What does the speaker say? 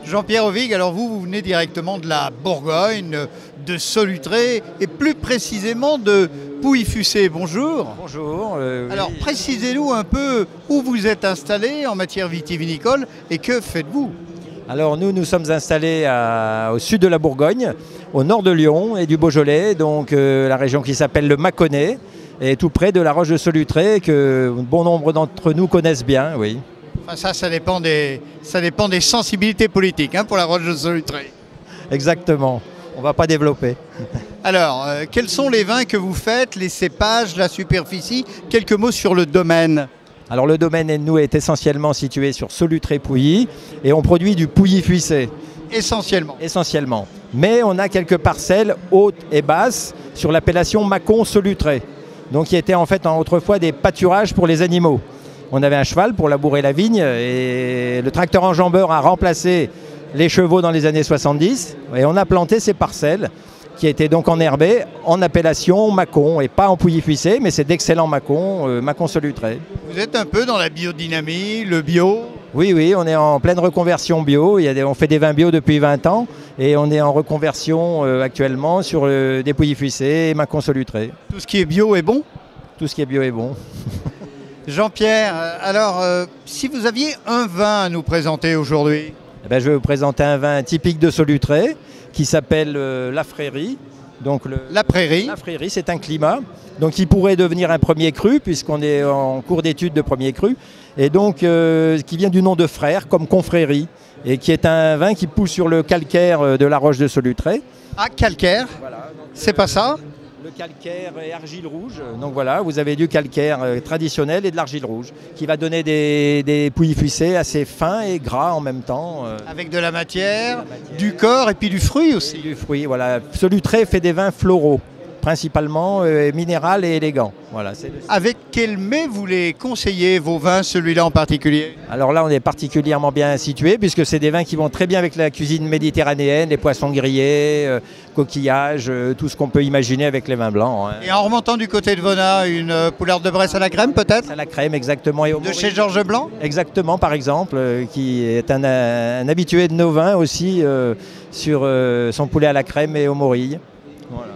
Jean-Pierre Ovig, alors vous venez directement de la Bourgogne, de Solutré et plus précisément de Pouilly-Fussé. Bonjour. Bonjour. Alors oui. précisez-nous un peu où vous êtes installé en matière vitivinicole et que faites-vous? Alors nous sommes installés au sud de la Bourgogne, au nord de Lyon et du Beaujolais, donc la région qui s'appelle le Mâconnais, et tout près de la Roche de Solutré, que bon nombre d'entre nous connaissent bien, oui. Enfin, ça dépend des sensibilités politiques pour la Roche de Solutré. Exactement, on ne va pas développer. Alors, quels sont les vins que vous faites, les cépages, la superficie? Quelques mots sur le domaine. Alors le domaine, nous, est essentiellement situé sur Solutré-Pouilly, et on produit du Pouilly-Fuissé. Essentiellement. Essentiellement. Mais on a quelques parcelles hautes et basses sur l'appellation Mâcon-Solutré, donc qui étaient en fait autrefois des pâturages pour les animaux. On avait un cheval pour labourer la vigne et le tracteur enjambeur a remplacé les chevaux dans les années 70 et on a planté ces parcelles qui étaient donc enherbées en appellation Mâcon et pas en Pouilly-Fuissé, mais c'est d'excellents Mâcon, Mâcon-Solutré. Vous êtes un peu dans la biodynamie, le bio? Oui, on est en pleine reconversion bio. On fait des vins bio depuis 20 ans et on est en reconversion actuellement sur des Pouilly-Fuissé et Mâcon-Solutré. Tout ce qui est bio est bon? Tout ce qui est bio est bon. Jean-Pierre, alors si vous aviez un vin à nous présenter aujourd'hui? Je vais vous présenter un vin typique de Solutré qui s'appelle La Frérie. Donc La Prairie. La Frérie, c'est un climat. Donc il pourrait devenir un premier cru puisqu'on est en cours d'étude de premier cru. Et donc qui vient du nom de frère comme confrérie et qui est un vin qui pousse sur le calcaire de la Roche de Solutré. Ah, calcaire? Voilà, c'est pas ça? Le calcaire et argile rouge. Donc voilà, vous avez du calcaire traditionnel et de l'argile rouge qui va donner des Pouilly-Fuissé assez fins et gras en même temps. Avec de la matière, du corps et puis du fruit aussi. Du fruit, voilà. Solutré fait des vins floraux, principalement minéral et élégant. Voilà, Avec quel mets vous les conseillez, vos vins, celui-là en particulier? Alors là, on est particulièrement bien situé puisque c'est des vins qui vont très bien avec la cuisine méditerranéenne, les poissons grillés, coquillages, tout ce qu'on peut imaginer avec les vins blancs. Et en remontant du côté de Vona, une poularde de Bresse à la crème peut-être? À la crème, exactement. Et de chez Georges Blanc? Exactement, par exemple, qui est un habitué de nos vins aussi sur son poulet à la crème et au morille. Voilà.